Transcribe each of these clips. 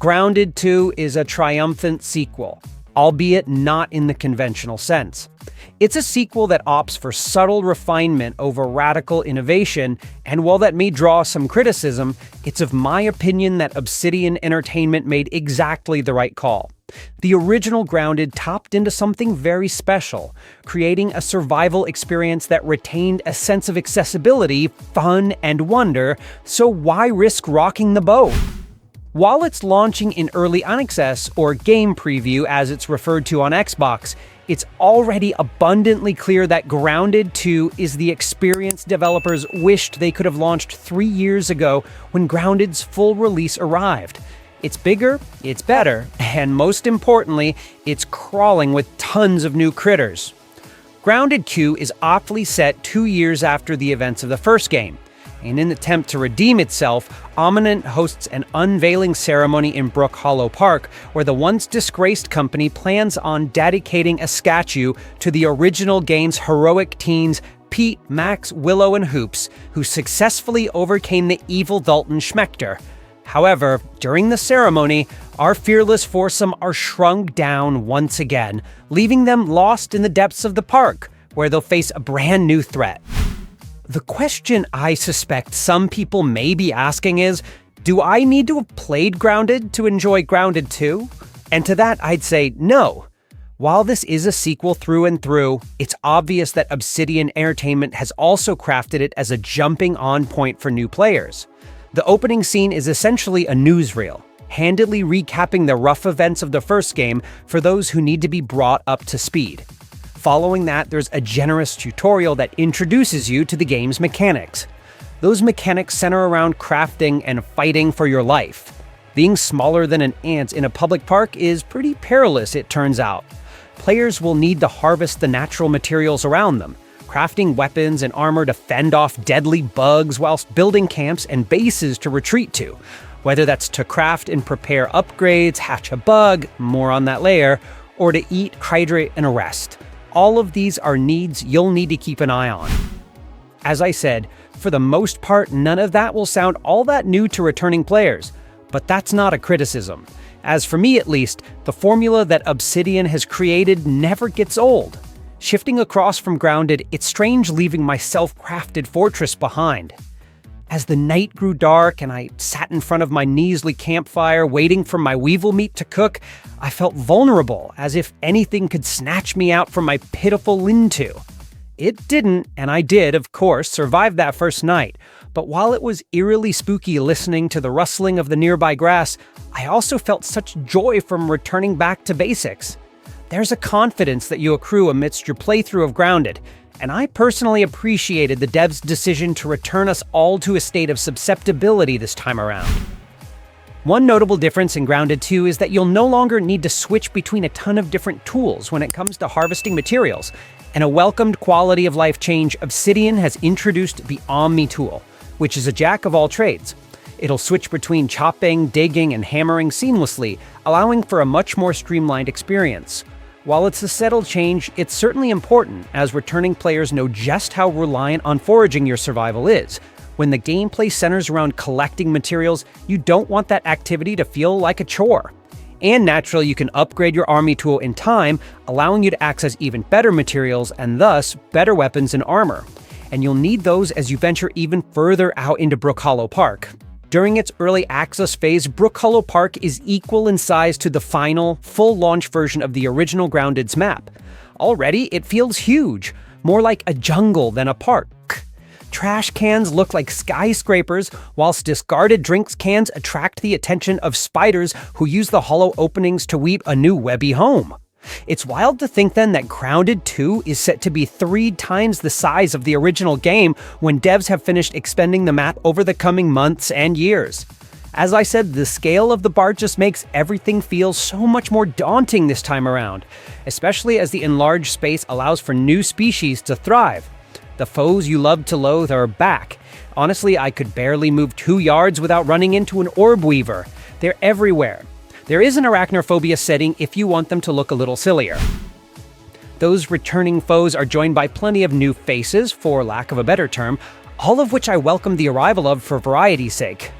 Grounded 2 is a triumphant sequel, albeit not in the conventional sense. It's a sequel that opts for subtle refinement over radical innovation, and while that may draw some criticism, it's of my opinion that Obsidian Entertainment made exactly the right call. The original Grounded tapped into something very special, creating a survival experience that retained a sense of accessibility, fun, and wonder, so why risk rocking the boat? While it's launching in early access, or game preview as it's referred to on Xbox, it's already abundantly clear that Grounded 2 is the experience developers wished they could have launched 3 years ago when Grounded's full release arrived. It's bigger, it's better, and most importantly, it's crawling with tons of new critters. Grounded 2 is aptly set 2 years after the events of the first game. In an attempt to redeem itself, Omni hosts an unveiling ceremony in Brookhollow Park, where the once disgraced company plans on dedicating a statue to the original game's heroic teens Pete, Max, Willow, and Hoops, who successfully overcame the evil Dalton Schmechter. However, during the ceremony, our fearless foursome are shrunk down once again, leaving them lost in the depths of the park, where they'll face a brand new threat. The question I suspect some people may be asking is, do I need to have played Grounded to enjoy Grounded 2? And to that, I'd say no. While this is a sequel through and through, it's obvious that Obsidian Entertainment has also crafted it as a jumping-on point for new players. The opening scene is essentially a newsreel, handily recapping the rough events of the first game for those who need to be brought up to speed. Following that, there's a generous tutorial that introduces you to the game's mechanics. Those mechanics center around crafting and fighting for your life. Being smaller than an ant in a public park is pretty perilous, it turns out. Players will need to harvest the natural materials around them, crafting weapons and armor to fend off deadly bugs whilst building camps and bases to retreat to. Whether that's to craft and prepare upgrades, hatch a bug, more on that later, or to eat, hydrate, and rest. All of these are needs you'll need to keep an eye on. As I said, for the most part, none of that will sound all that new to returning players, but that's not a criticism. As for me at least, the formula that Obsidian has created never gets old. Shifting across from Grounded, it's strange leaving my self-crafted fortress behind. As the night grew dark and I sat in front of my measly campfire waiting for my weevil meat to cook, I felt vulnerable, as if anything could snatch me out from my pitiful lean-to. It didn't, and I did, of course, survive that first night, but while it was eerily spooky listening to the rustling of the nearby grass, I also felt such joy from returning back to basics. There's a confidence that you accrue amidst your playthrough of Grounded, and I personally appreciated the devs' decision to return us all to a state of susceptibility this time around. One notable difference in Grounded 2 is that you'll no longer need to switch between a ton of different tools when it comes to harvesting materials, and a welcomed quality of life change, Obsidian has introduced the Omni-Tool, which is a jack of all trades. It'll switch between chopping, digging, and hammering seamlessly, allowing for a much more streamlined experience. While it's a subtle change, it's certainly important, as returning players know just how reliant on foraging your survival is. When the gameplay centers around collecting materials, you don't want that activity to feel like a chore. And naturally, you can upgrade your Omni-Tool in time, allowing you to access even better materials and thus better weapons and armor. And you'll need those as you venture even further out into Brookhollow Park. During its early access phase, Brookhollow Park is equal in size to the final, full launch version of the original Grounded's map. Already, it feels huge, more like a jungle than a park. Trash cans look like skyscrapers, whilst discarded drinks cans attract the attention of spiders who use the hollow openings to weave a new webby home. It's wild to think then that Grounded 2 is set to be 3 times the size of the original game when devs have finished expanding the map over the coming months and years. As I said, the scale of the bar just makes everything feel so much more daunting this time around, especially as the enlarged space allows for new species to thrive. The foes you love to loathe are back. Honestly, I could barely move 2 yards without running into an orb weaver. They're everywhere. There is an arachnophobia setting if you want them to look a little sillier. Those returning foes are joined by plenty of new faces, for lack of a better term, all of which I welcome the arrival of for variety's sake.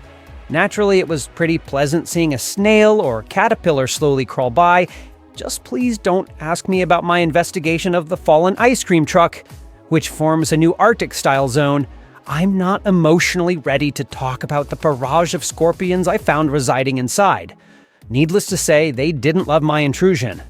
Naturally, it was pretty pleasant seeing a snail or caterpillar slowly crawl by. Just please don't ask me about my investigation of the fallen ice cream truck, which forms a new Arctic-style zone. I'm not emotionally ready to talk about the barrage of scorpions I found residing inside. Needless to say, they didn't love my intrusion.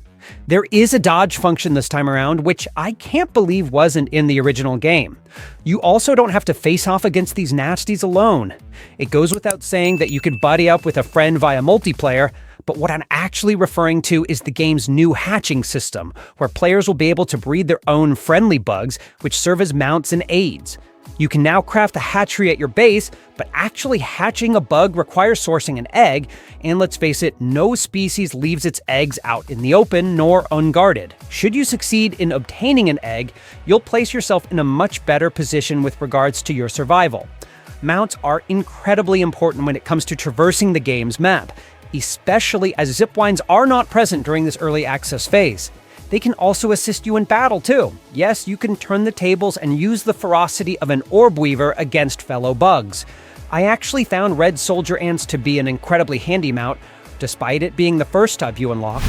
There is a dodge function this time around, which I can't believe wasn't in the original game. You also don't have to face off against these nasties alone. It goes without saying that you could buddy up with a friend via multiplayer, but what I'm actually referring to is the game's new hatching system, where players will be able to breed their own friendly bugs, which serve as mounts and aids. You can now craft a hatchery at your base, but actually hatching a bug requires sourcing an egg, and let's face it, no species leaves its eggs out in the open nor unguarded. Should you succeed in obtaining an egg, you'll place yourself in a much better position with regards to your survival. Mounts are incredibly important when it comes to traversing the game's map, especially as ziplines are not present during this early access phase. They can also assist you in battle too. Yes, you can turn the tables and use the ferocity of an orb weaver against fellow bugs. I actually found red soldier ants to be an incredibly handy mount, despite it being the first type you unlock.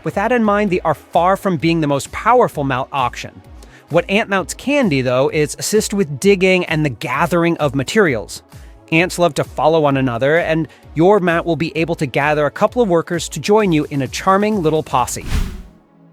With that in mind, they are far from being the most powerful mount option. What ant mounts can do, though, is assist with digging and the gathering of materials. Ants love to follow one another, and your mount will be able to gather a couple of workers to join you in a charming little posse.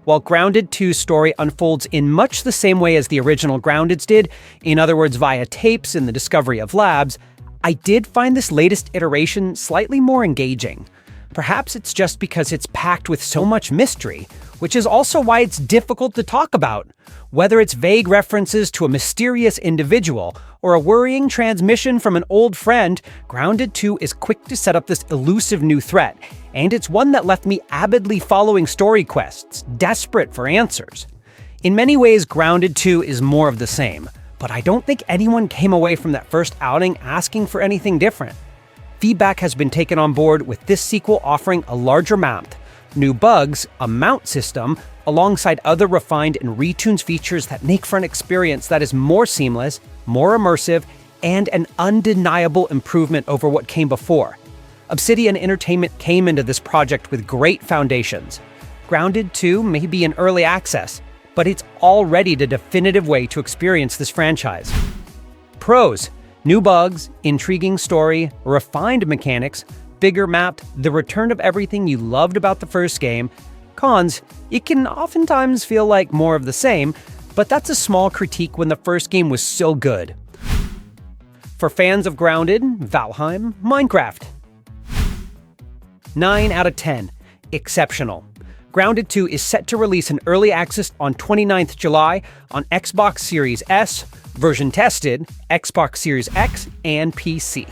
While Grounded 2's story unfolds in much the same way as the original Grounded's did, in other words via tapes and the discovery of labs, I did find this latest iteration slightly more engaging. Perhaps it's just because it's packed with so much mystery, which is also why it's difficult to talk about. Whether it's vague references to a mysterious individual or a worrying transmission from an old friend, Grounded 2 is quick to set up this elusive new threat, and it's one that left me avidly following story quests, desperate for answers. In many ways, Grounded 2 is more of the same, but I don't think anyone came away from that first outing asking for anything different. Feedback has been taken on board with this sequel offering a larger map, new bugs, a mount system, alongside other refined and retuned features that make for an experience that is more seamless, more immersive, and an undeniable improvement over what came before. Obsidian Entertainment came into this project with great foundations. Grounded 2 may be in early access, but it's already the definitive way to experience this franchise. Pros: new bugs, intriguing story, refined mechanics, bigger map, the return of everything you loved about the first game. Cons: it can oftentimes feel like more of the same, but that's a small critique when the first game was so good. For fans of Grounded, Valheim, Minecraft. 9 out of 10. Exceptional. Grounded 2 is set to release in early access on 29th July on Xbox Series S, version tested, Xbox Series X, and PC.